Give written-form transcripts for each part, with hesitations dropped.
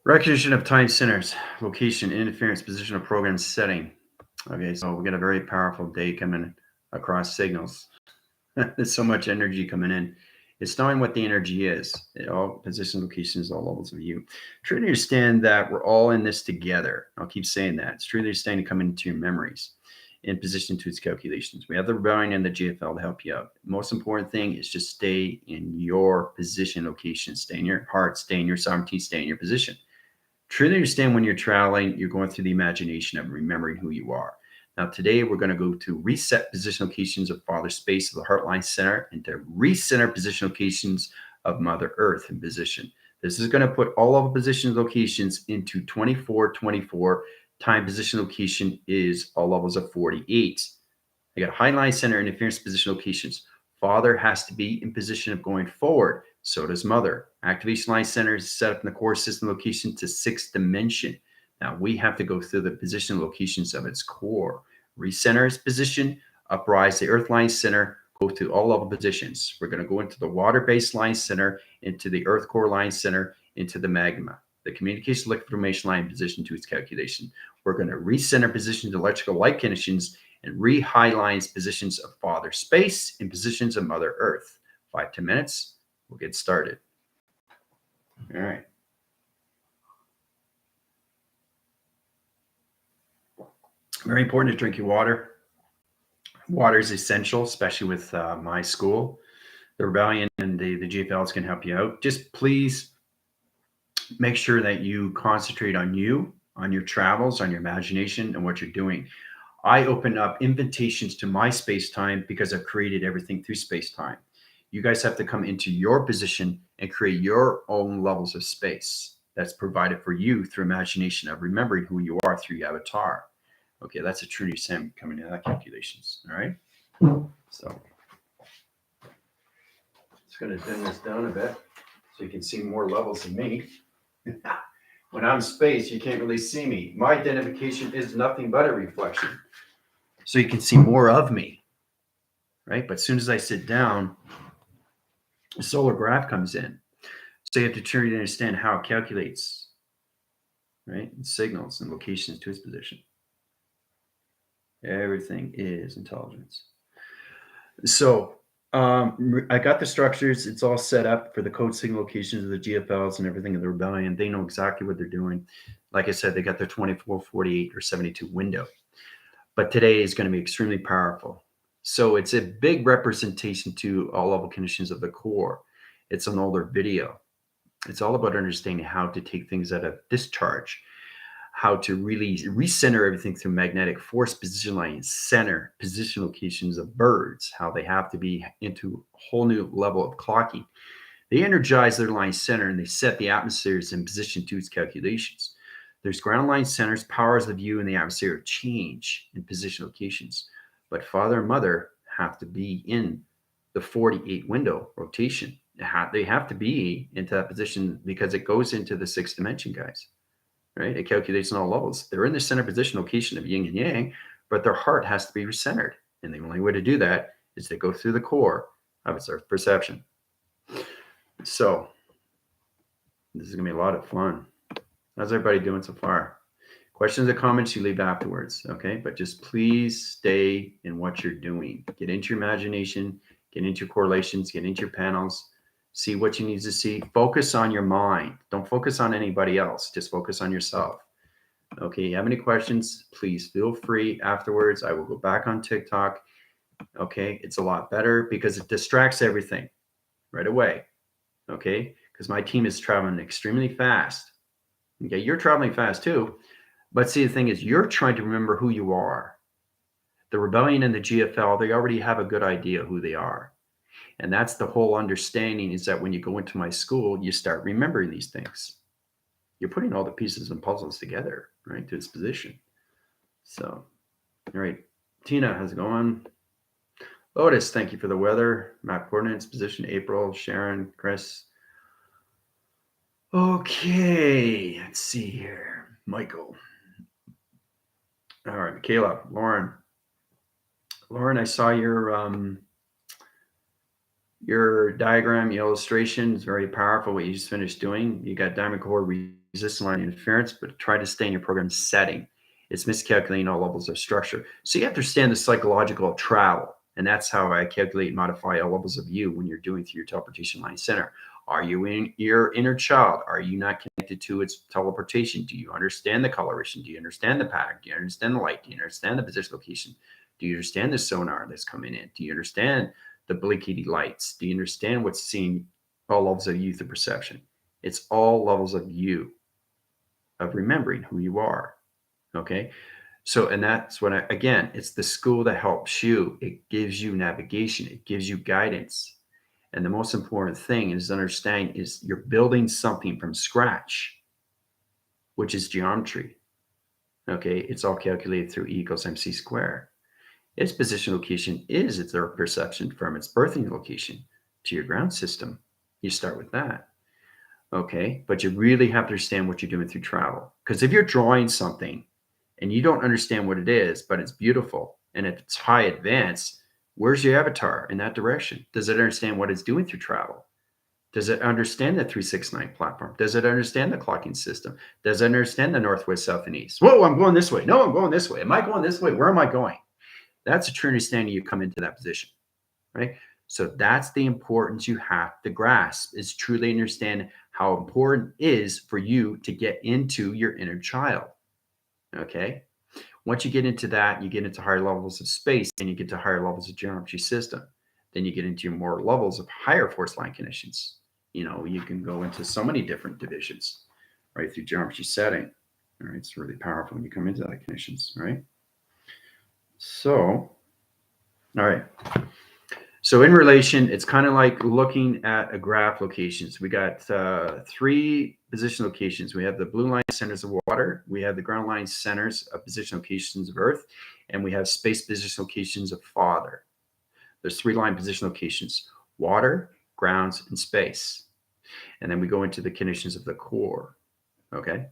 Recognition of time centers, location, interference, positional program setting. Okay, so we got a very powerful day coming across signals. There's so much energy coming in. It's knowing what the energy is. All position, locations, all levels of you. Truly understand that we're all in this together. I'll keep saying that. It's truly understanding to come into your memories in position to its calculations. We have the rebellion and the GFL to help you out. Most important thing is just stay in your position, location. Stay in your heart, stay in your sovereignty, stay in your position. Truly understand when you're traveling, you're going through the imagination of remembering who you are. Now, today we're going to go to reset position locations of Father Space of the Heartline Center and to recenter position locations of Mother Earth in position. This is going to put all of the position locations into 2424. Time position location is all levels of 48. I got Highline Center interference position locations. Father has to be in position of going forward. So does Mother. Activation line center is set up in the core system location to 6th dimension. Now we have to go through the position locations of its core. Recenter its position, uprise the Earth line center, go through all level positions. We're going to go into the water-based line center, into the Earth core line center, into the magma. The communication liquid formation line position to its calculation. We're going to recenter positions to electrical light conditions and re-highlines positions of Father Space in positions of Mother Earth. 5 to 10 minutes. We'll get started. All right. Very important to drink your water. Water is essential, especially with my school. The Rebellion and the GFLs can help you out. Just please make sure that you concentrate on you, on your travels, on your imagination, and what you're doing. I open up invitations to my space time because I've created everything through space time. You guys have to come into your position and create your own levels of space that's provided for you through imagination of remembering who you are through your avatar. Okay, that's a Trinity Sam coming in that calculations. All right. So it's going to dim this down a bit so you can see more levels of me. When I'm in space, you can't really see me. My identification is nothing but a reflection. So you can see more of me. Right. But as soon as I sit down, the solar graph comes in. So you have to truly understand how it calculates, right? And signals and locations to its position. Everything is intelligence. So I got the structures. It's all set up for the code signal locations of the GFLs and everything of the Rebellion. They know exactly what they're doing. Like I said, they got their 24, 48, or 72 window. But today is going to be extremely powerful. So it's a big representation to all level conditions of the core. It's an older video. It's all about understanding how to take things out of discharge, how to really recenter everything through magnetic force position lines, center position locations of birds, how they have to be into a whole new level of clocking. They energize their line center and they set the atmospheres in position to its calculations. There's ground line centers, powers of you, and the atmosphere change in position locations. But Father and Mother have to be in the 48 window rotation. They have to be into that position because it goes into the 6th dimension, guys. Right? It calculates on all levels. They're in the center position location of yin and yang, but their heart has to be recentered. And the only way to do that is to go through the core of its earth perception. So this is going to be a lot of fun. How's everybody doing so far? Questions or comments you leave afterwards, okay? But just please stay in what you're doing. Get into your imagination, get into your correlations, get into your panels, see what you need to see. Focus on your mind. Don't focus on anybody else. Just focus on yourself. Okay, you have any questions, please feel free afterwards. I will go back on TikTok. Okay, it's a lot better because it distracts everything right away. Okay, because my team is traveling extremely fast. Okay, you're traveling fast too. But see, the thing is, you're trying to remember who you are. The Rebellion and the GFL, they already have a good idea who they are. And that's the whole understanding is that when you go into my school, you start remembering these things. You're putting all the pieces and puzzles together, right, to its position. So, all right. Tina, how's it going? Otis, thank you for the weather. Map coordinates, position, April, Sharon, Chris. Okay, let's see here. Michael. All right, Michaela, Lauren. Lauren, I saw your diagram, your illustration is very powerful. What you just finished doing, you got diamond core resistance line interference, but try to stay in your program setting. It's miscalculating all levels of structure. So you have to understand the psychological travel. And that's how I calculate and modify all levels of you when you're doing through your teleportation line center. Are you in your inner child? Are you not connected to its teleportation? Do you understand the coloration? Do you understand the pattern? Do you understand the light? Do you understand the position location? Do you understand the sonar that's coming in? Do you understand the blinky lights? Do you understand what's seen? All levels of you through perception. It's all levels of you, of remembering who you are. Okay. So, and that's what again, it's the school that helps you. It gives you navigation. It gives you guidance. And the most important thing is understanding is you're building something from scratch, which is geometry. Okay. It's all calculated through E equals MC squared. Its position location is its earth perception from its birthing location to your ground system. You start with that. Okay. But you really have to understand what you're doing through travel. Because if you're drawing something and you don't understand what it is, but it's beautiful and it's high advanced, where's your avatar in that direction? Does it understand what it's doing through travel? Does it understand the 369 platform? Does it understand the clocking system? Does it understand the northwest, south, and east? Whoa, I'm going this way. No, I'm going this way. Am I going this way? Where am I going? That's a true understanding. You come into that position, right? So that's the importance you have to grasp, is truly understand how important it is for you to get into your inner child. Okay. Once you get into that, you get into higher levels of space, and you get to higher levels of geometry system. Then you get into more levels of higher force line conditions. You know, you can go into so many different divisions, right, through geometry setting. All right. It's really powerful when you come into that conditions, right? So, all right. So in relation, it's kind of like looking at a graph locations. We got 3 position locations. We have the blue line centers of water. We have the ground line centers of position locations of Earth. And we have space position locations of Father. There's 3 line position locations: water, grounds, and space. And then we go into the conditions of the core. Okay.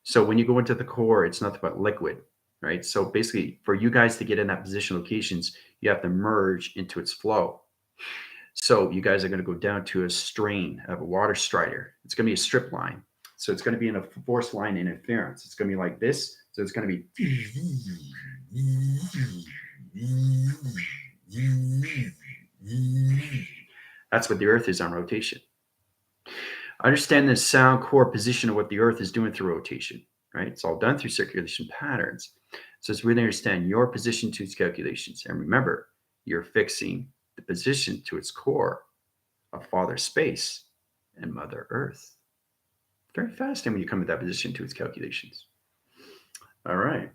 So when you go into the core, it's nothing but liquid, right? So basically, for you guys to get in that position locations, you have to merge into its flow. So you guys are going to go down to a strain of a water strider. It's going to be a strip line. So it's going to be in a force line interference. It's going to be like this. So it's going to be. That's what the Earth is on rotation. Understand the sound core position of what the Earth is doing through rotation, right? It's all done through circulation patterns. So it's really understand your position to its calculations. And remember, you're fixing the position to its core of Father Space and Mother Earth. Very fascinating when you come to that position to its calculations. All right.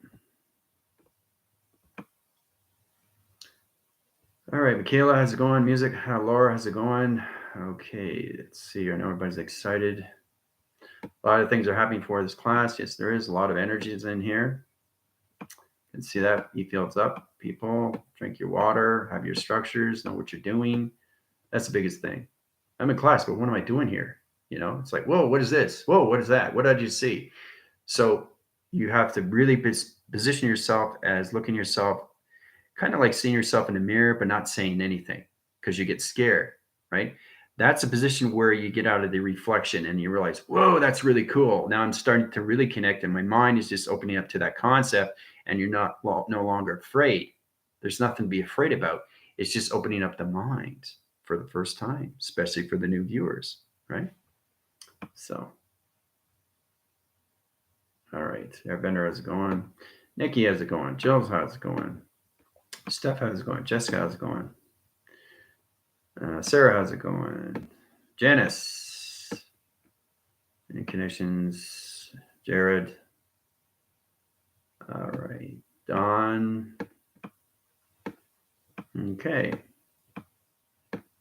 All right, Michaela, how's it going? Music, Laura, how's it going? Okay, let's see. I know everybody's excited. A lot of things are happening for this class. Yes, there is a lot of energies in here. You can see that. E-field's up. People, drink your water, have your structures, know what you're doing. That's the biggest thing. I'm in class, but what am I doing here? You know, it's like, whoa, what is this? Whoa, what is that? What did you see? So you have to really position yourself as looking yourself, kind of like seeing yourself in the mirror, but not saying anything because you get scared, right? That's a position where you get out of the reflection and you realize, whoa, that's really cool. Now I'm starting to really connect, and my mind is just opening up to that concept, and you're not no longer afraid. There's nothing to be afraid about. It's just opening up the mind for the first time, especially for the new viewers, right? So, all right. Airbender, how's it going? Nikki, how's it going? Jill's, how's it going? Steph, how's it going? Jessica, how's it going? Sarah, how's it going? Janice, any connections? Jared. All right. Don. Okay.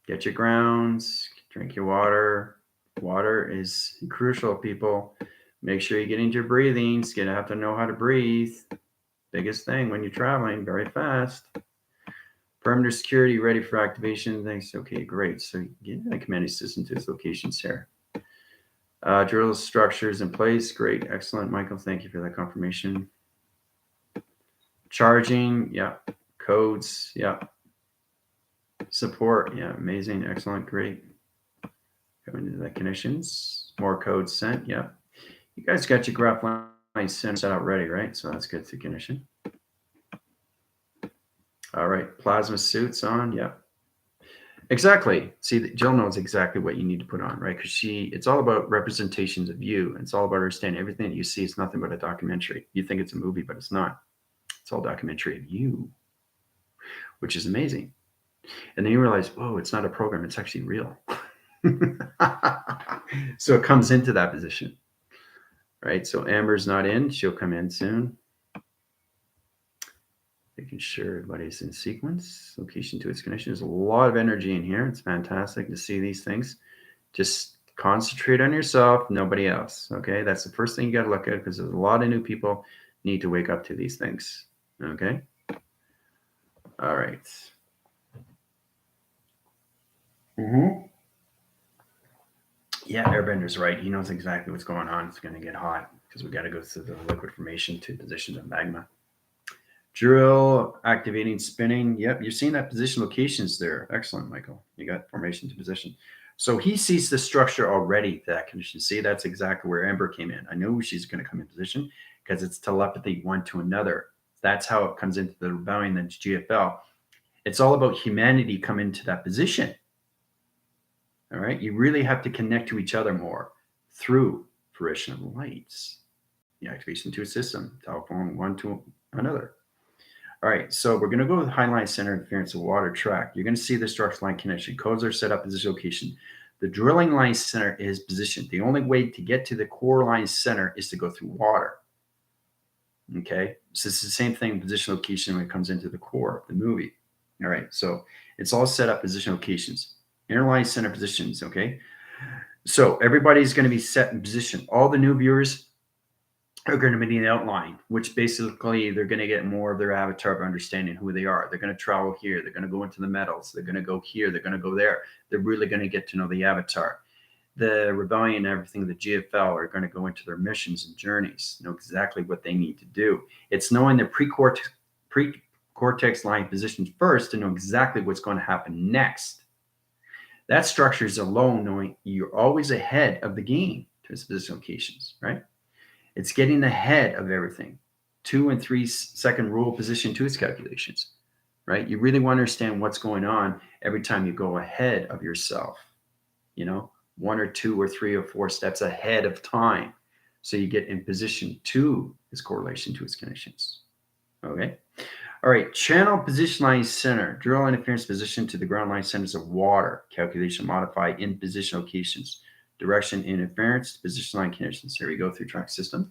Get your grounds. Drink your water. Water is crucial, people. Make sure you get into your breathing. You're gonna have to know how to breathe. Biggest thing when you're traveling very fast. Perimeter security ready for activation. Thanks. Okay, great. So get the commanding system to its locations here. Drill structures in place. Great. Excellent. Michael, thank you for that confirmation. Charging. Yeah. Codes. Yeah. Support. Yeah. Amazing. Excellent. Great. Going into the conditions. More codes sent. Yeah. You guys got your graph line center set out ready, right? So that's good to condition. All right, plasma suits on. Yeah, exactly. See, Jill knows exactly what you need to put on, right? Because it's all about representations of you. It's all about understanding everything that you see is nothing but a documentary. You think it's a movie, but it's not. It's all documentary of you, which is amazing. And then you realize, whoa, it's not a program. It's actually real. So it comes into that position, right? So Amber's not in. She'll come in soon. Making sure everybody's in sequence. Location to its connection. There's a lot of energy in here. It's fantastic to see these things. Just concentrate on yourself, nobody else. Okay, that's the first thing you got to look at, because there's a lot of new people need to wake up to these things. Okay. All right. Yeah, Airbender's right. He knows exactly what's going on. It's going to get hot because we got to go through the liquid formation to positions of magma. Drill, activating, spinning. Yep, you're seeing that position locations there. Excellent, Michael. You got formation to position. So he sees the structure already, that condition. See, that's exactly where Amber came in. I know she's going to come in position because it's telepathy one to another. That's how it comes into the rebellion, then GFL. It's all about humanity coming into that position. All right. You really have to connect to each other more through fruition of lights. The activation to a system, telephone one to another. All right, so we're going to go with highline center interference of water track. You're going to see the structure line connection. Codes are set up in this location. The drilling line center is positioned. The only way to get to the core line center is to go through water. Okay, so it's the same thing, position location, when it comes into the core of the movie. All right, so it's all set up position locations. Inner line center positions, okay? So everybody's going to be set in position. All the new viewers are going to be in the outline, which basically they're going to get more of their avatar of understanding who they are. They're going to travel here. They're going to go into the metals. They're going to go here. They're going to go there. They're really going to get to know the avatar. The rebellion and everything, the GFL, are going to go into their missions and journeys, know exactly what they need to do. It's knowing their pre-cortex line positions first to know exactly what's going to happen next. That structure is alone knowing you're always ahead of the game to its position locations, right? It's getting ahead of everything. 2 and 3 second rule position to its calculations, right? You really want to understand what's going on every time you go ahead of yourself, 1 or 2 or 3 or 4 steps ahead of time. So you get in position to its correlation to its conditions. Okay. All right. Channel position line center, drill interference position to the ground line centers of water, calculation modify in position locations. Direction interference, position line conditions. Here we go through track system.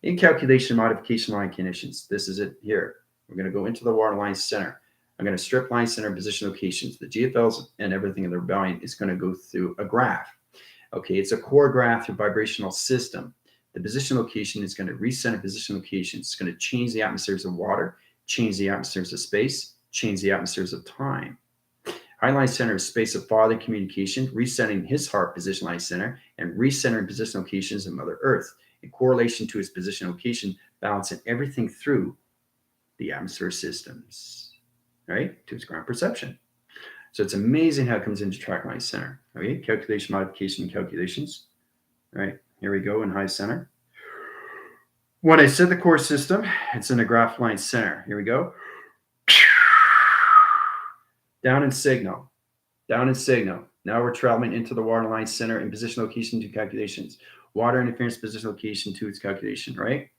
In calculation modification line conditions, this is it here. We're going to go into the water line center. I'm going to strip line center position locations. The GFLs and everything in the rebellion is going to go through a graph. Okay, it's a core graph through vibrational system. The position location is going to recenter position locations. It's going to change the atmospheres of water, change the atmospheres of space, change the atmospheres of time. Highline center is space of father communication, resetting his heart position line center, and recentering position locations of Mother Earth in correlation to his position location, balancing everything through the atmosphere systems, right, to its ground perception. So it's amazing how it comes into track line center. Okay, calculation, modification, calculations. All right, here we go in high center. When I said the core system, it's in the graph line center. Here we go. Down in signal. Down in signal. Now we're traveling into the water line center in position location to calculations. Water interference position location to its calculation, right?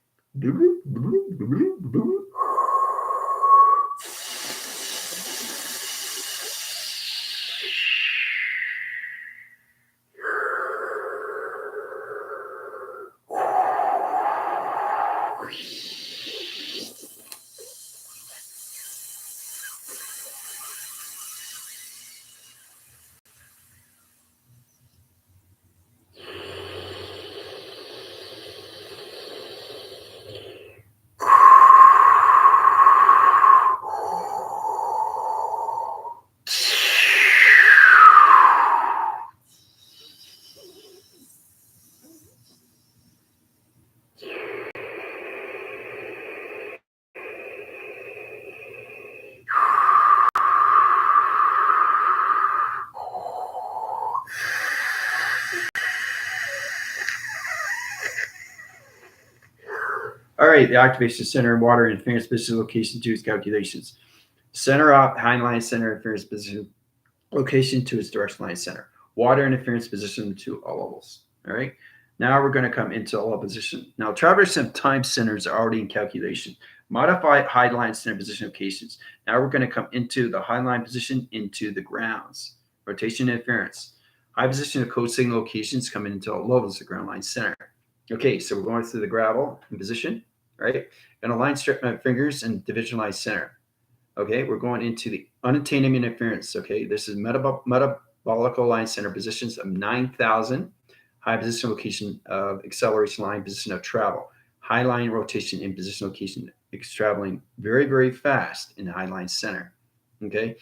All right, the activation center, water interference position location to its calculations. Center op, high line center interference position location to its direction line center. Water interference position to all levels. All right. Now we're going to come into all position. Now traverse and time centers are already in calculation. Modify high line center position locations. Now we're going to come into the high line position into the grounds. Rotation interference. High position of code signal locations coming into all levels of ground line center. Okay, so we're going through the gravel in position, right? Going to line strip my fingers and division line center. Okay, we're going into the unattainable interference. Okay, this is metabolic line center positions of 9,000, high position location of acceleration line position of travel, high line rotation in position location, it's traveling very, very fast in the high line center. Okay,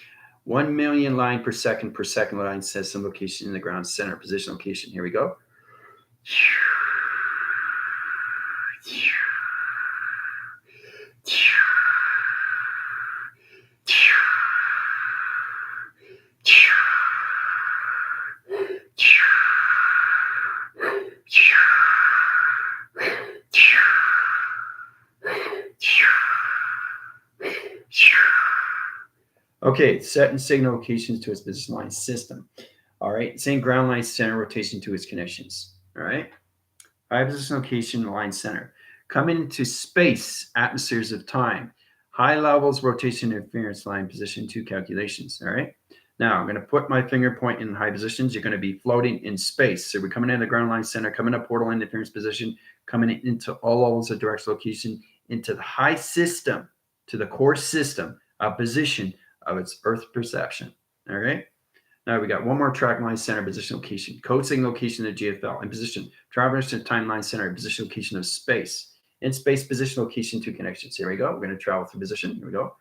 1 million line per second line system location in the ground center position location. Here we go. Okay, setting signal locations to its position line system. All right, same ground line center rotation to its connections. All right, high position location line center. Coming into space, atmospheres of time. High levels rotation interference line position to calculations. All right. Now I'm going to put my finger point in high positions. You're going to be floating in space. So we're coming in the ground line center, coming up portal line interference position, coming into all levels of direct location, into the high system, to the core system of position of its Earth perception. All right. Now we got one more track line center position location, code signal location of GFL in position, traverse and timeline center position location of space, in space position location to connections. Here we go. We're going to travel through position. Here we go.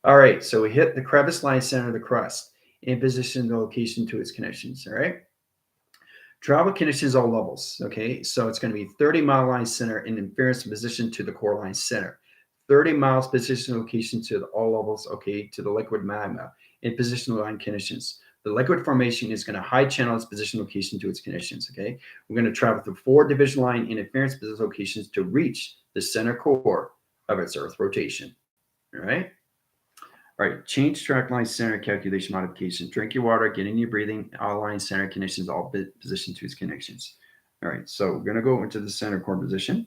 All right, so we hit the crevice line center of the crust in position the location to its connections. All right. Travel connections all levels. Okay, so it's going to be 30-mile line center in interference position to the core line center. 30 miles position location to the all levels. Okay, to the liquid magma in position line conditions. The liquid formation is going to high channel its position location to its conditions. Okay, we're going to travel through 4 division line interference position locations to reach the center core of its Earth rotation. All right. All right, change track line center calculation modification. Drink your water, get in your breathing, all line center conditions, all position to its connections. All right, so we're going to go into the center core position.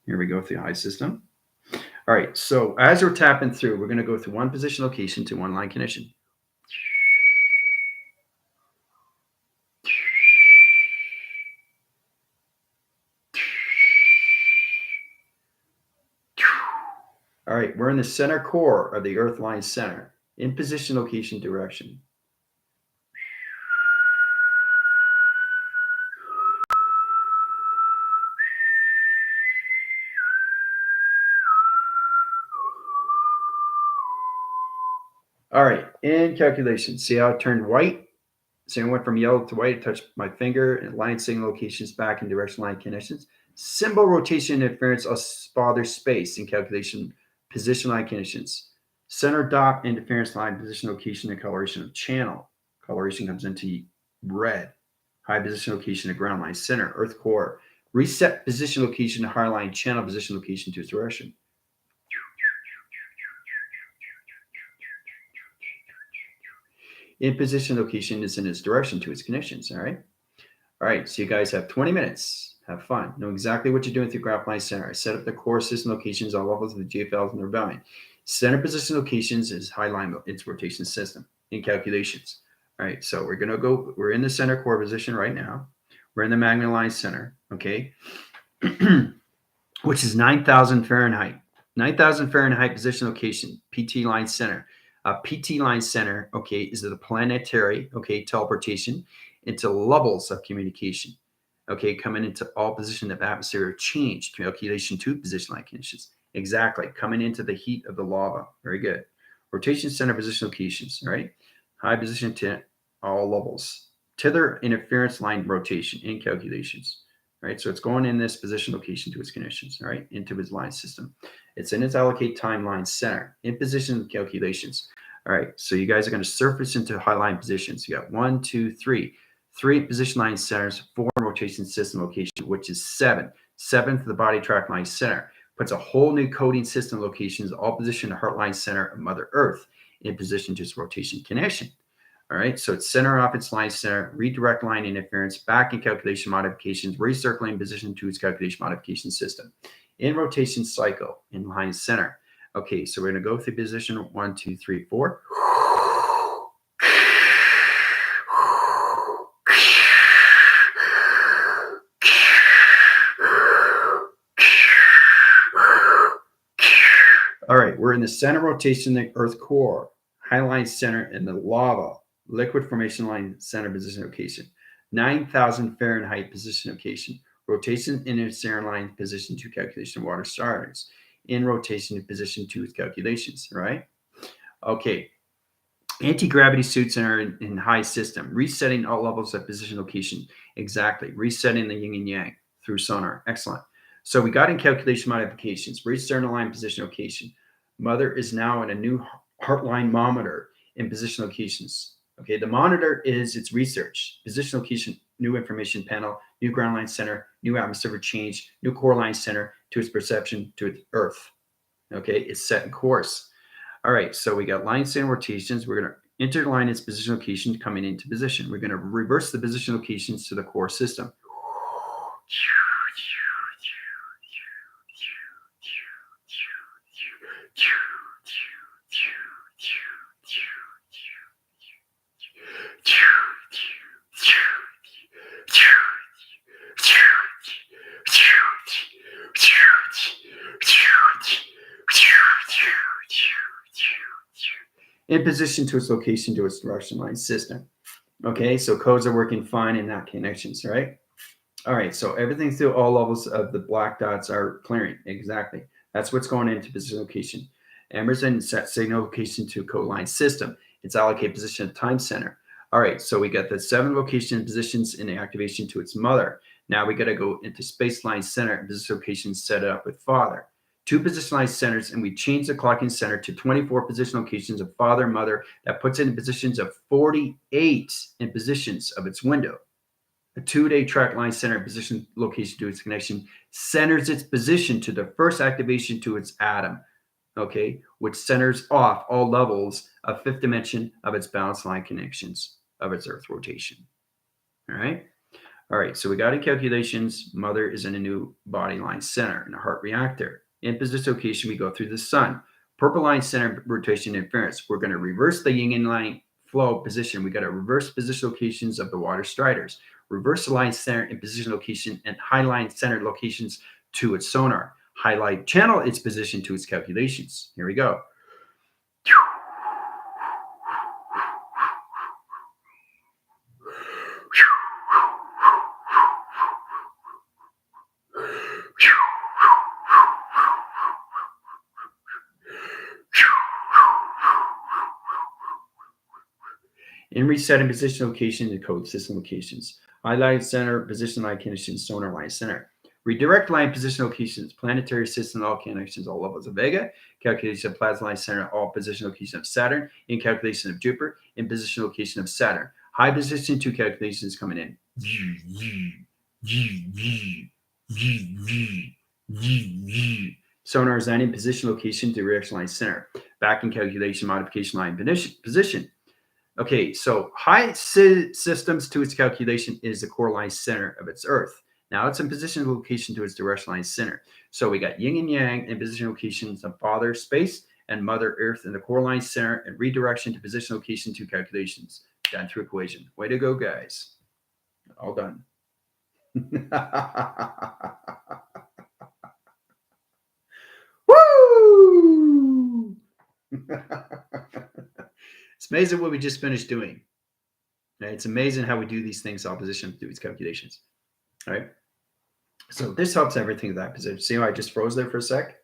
Here we go with the high system. All right, so as we're tapping through, we're going to go through one position location to one line condition. All right, we're in the center core of the Earth line center, in position, location, direction. All right, in calculation, see how it turned white? So I went from yellow to white, touched my finger, and line signal locations back in direction line conditions. Symbol rotation interference of farther space in calculation position line conditions. Center dot interference line position location and coloration of channel. Coloration comes into red. High position location of ground line center, earth core. Reset position location, high line channel position location to its direction. In position location is in its direction to its connections. All right. All right. So you guys have 20 minutes. Have fun. Know exactly what you're doing through graph line center. I set up the core system locations on levels of the GFLs and the rebellion. Center position locations is high line its rotation system in calculations. All right. So we're going to go, we're in the center core position right now. We're in the magma line center. Okay. Which is 9,000 Fahrenheit. 9,000 Fahrenheit position location, PT line center. PT line center, okay, is the planetary, okay, teleportation into levels of communication, okay, coming into all position of atmosphere change, calculation to position line conditions. Exactly, coming into the heat of the lava. Very good. Rotation center position locations, all right? High position to all levels. Tether interference line rotation in calculations. right? So it's going in this position location to its conditions, all right, into its line system. It's in its allocate timeline center in position calculations. All right, so you guys are going to surface into high line positions. You got 1, 2, 3, 3 position line centers, 4 rotation system location, which is 7. 7th, the body track line center. Puts a whole new coding system locations, all positioned heart line center of Mother Earth in position to its rotation connection. All right, so it's center off its line center, redirect line interference, back in calculation modifications, recircling position to its calculation modification system. In rotation cycle, in line center. Okay, so we're going to go through position 1, 2, 3, 4. All right, we're in the center rotation of the Earth core, highline center, and the lava liquid formation line center position location. 9,000 Fahrenheit position location. Rotation in its center line position to calculation of water starters. In rotation to position 2 with calculations, right? Okay. Anti-gravity suits are in high system. Resetting all levels of position location. Exactly. Resetting the yin and yang through sonar. Excellent. So we got in calculation modifications. Reset line position location. Mother is now in a new heartline monitor in position locations. Okay, the monitor is its research. Position location, new information panel, new ground line center, new atmospheric change, new core line center to its perception to its Earth. Okay, it's set in course. All right, so we got line center rotations. We're going to interline its position location coming into position. We're going to reverse the position locations to the core system. In position to its location to its direction line system. Okay, so codes are working fine in that connections, right? All right, so everything through all levels of the black dots are clearing. Exactly. That's what's going into position location. Emerson set signal location to code line system. It's allocate position of time center. All right, so we got the 7 location positions in the activation to its mother. Now we got to go into space line center and position location set it up with father. 2 position line centers, and we change the clocking center to 24 position locations of father, mother. That puts it in positions of 48 in positions of its window. A 2-day track line center position location to its connection centers its position to the first activation to its atom, okay, which centers off all levels of 5th dimension of its balance line connections of its Earth rotation. All right. All right. So we got in calculations. Mother is in a new body line center in a heart reactor. In position location, we go through the sun. Purple line center rotation interference. We're going to reverse the yin and yang flow position. We got to reverse position locations of the water striders. Reverse the line center in position location and high line center locations to its sonar. Highlight channel its position to its calculations. Here we go. In resetting position location and code system locations. Highlight center, position line conditions, sonar line center. Redirect line position locations, planetary system, all connections, all levels of Vega. Calculation of plasma line center, all position location of Saturn. In calculation of Jupiter, in position location of Saturn. High position 2 calculations coming in. Sonar is in position location to direction line center. Back in calculation modification line position. Okay, so high systems to its calculation is the core line center of its Earth. Now it's in position location to its direction line center. So we got yin and yang in position locations of father space and mother Earth in the core line center and redirection to position location to calculations. Done through equation. Way to go, guys. All done. Woo! It's amazing what we just finished doing. Right? It's amazing how we do these things opposition to these calculations. All right. So this helps everything in that position. See how I just froze there for a sec?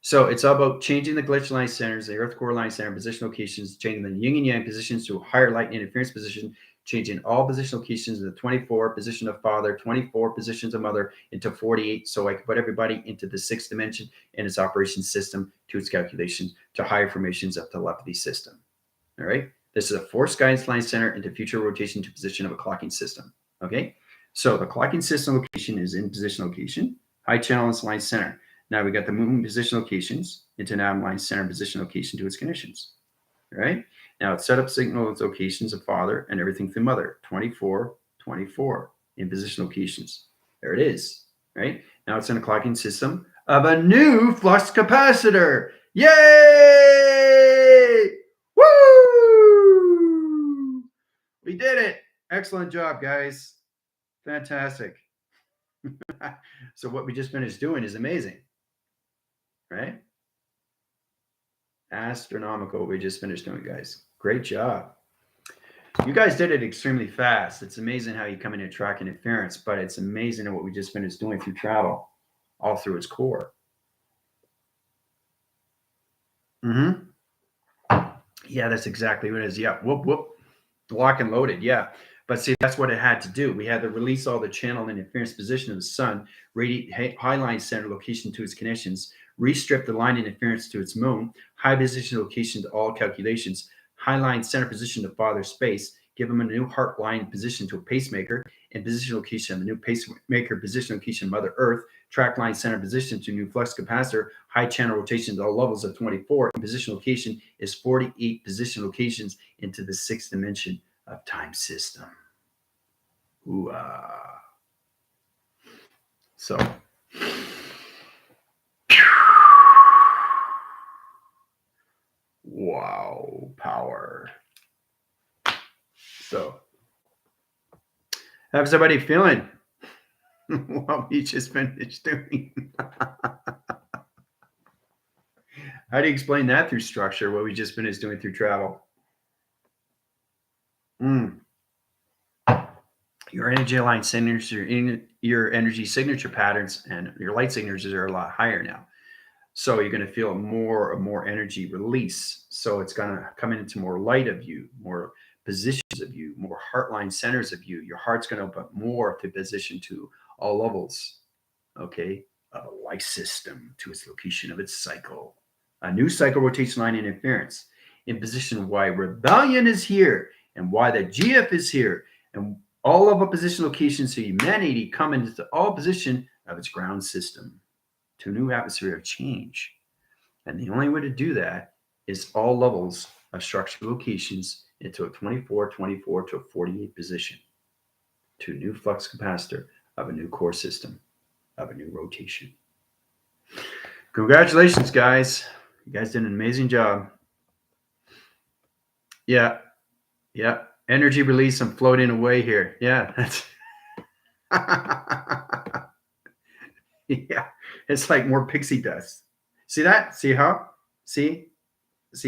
So it's all about changing the glitch line centers, the earth core line center, position locations, changing the yin and yang positions to higher light interference position, changing all position locations in the 24 position of father, 24 positions of mother into 48. So I can put everybody into the 6th dimension in its operation system to its calculations to higher formations of telepathy system. All right. This is a force guidance line center into future rotation to position of a clocking system. Okay. So the clocking system location is in position location, high channel line center. Now we got the moon position locations into an atom line center position location to its conditions. All right. Now it's set up signal its locations of father and everything through mother. 24, 24 in position locations. There it is. Right. Now it's in a clocking system of a new flux capacitor. Yay! Woo! We did it. Excellent job, guys. Fantastic. So what we just finished doing is amazing. Right? Astronomical what we just finished doing, guys. Great job. You guys did it extremely fast. It's amazing how you come in and track interference, but it's amazing what we just finished doing through travel, all through its core. Yeah, that's exactly what it is. Yeah, whoop, whoop. Lock and loaded, yeah. But see, that's what it had to do. We had to release all the channel interference position of the sun, radiate high line center location to its connections, restrip the line interference to its moon, high position location to all calculations, high line center position to father space, give him a new heart line position to a pacemaker, and position location of the new pacemaker position location mother earth, track line center position to new flux capacitor, high channel rotation to all levels of 24, and position location is 48 position locations into the 6th dimension of time system. Ooh, so wow, power. So how's everybody feeling? What we just finished doing. How do you explain that through structure, what we just finished doing through travel? Your energy line signatures, your energy signature patterns, and your light signatures are a lot higher now. So you're going to feel more energy release. So it's going to come into more light of you, more positions of you, more heartline centers of you. Your heart's going to open more to position to all levels, okay, of a life system to its location of its cycle. A new cycle rotation line interference in position why rebellion is here and why the GF is here and all of a position locations to humanity come into all position of its ground system to a new atmosphere of change. And the only way to do that is all levels of structural locations into a 24, 24 to a 48 position to a new flux capacitor of a new core system of a new rotation. Congratulations, guys. You guys did an amazing job. Yeah. Yeah. Energy release. I'm floating away here. Yeah. That's yeah. It's like more pixie dust. See that? See how? See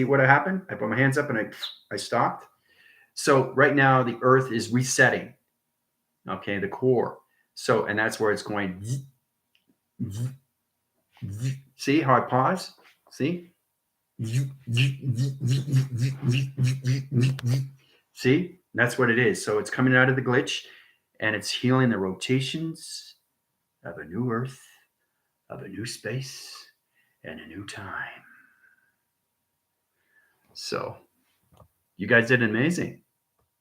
what happened? I put my hands up and I stopped. So right now the earth is resetting. Okay, the core. So, and that's where it's going. See how I pause? See? See? That's what it is. So it's coming out of the glitch and it's healing the rotations of a new earth, of a new space, and a new time. So you guys did amazing.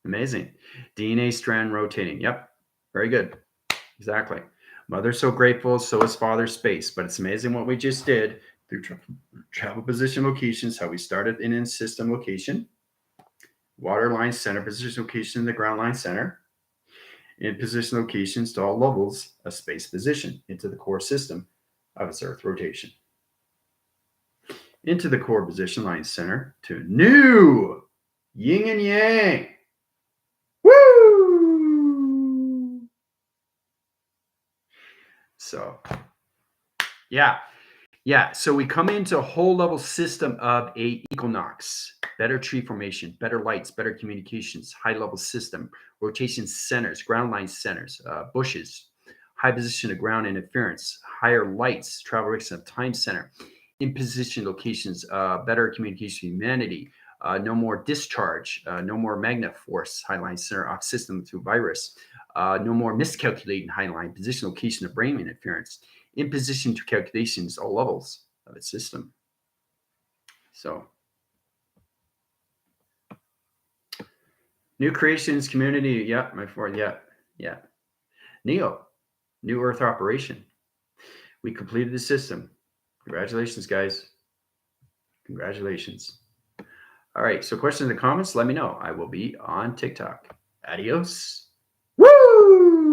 Amazing. DNA strand rotating. Yep. Very good. Exactly. Mother's so grateful, so is father space. But it's amazing what we just did through travel position locations, how we started in system location, water line center, position location in the ground line center, in position locations to all levels of space position into the core system of its earth rotation. Into the core position line center to new yin and yang. Woo! So, yeah. So we come into a whole level system of a equinox, better tree formation, better lights, better communications, high level system, rotation centers, ground line centers, bushes, high position of ground interference, higher lights, travel direction of time center, Imposition locations, better communication with humanity, no more discharge, no more magnet force, highline center off system through virus, no more miscalculating highline position location of brain interference, imposition to calculations, all levels of its system. So, new creations, community, yeah, my fourth, yeah. Neo, new Earth operation. We completed the system. Congratulations, guys. Congratulations. All right. So, questions in the comments, let me know. I will be on TikTok. Adios. Woo!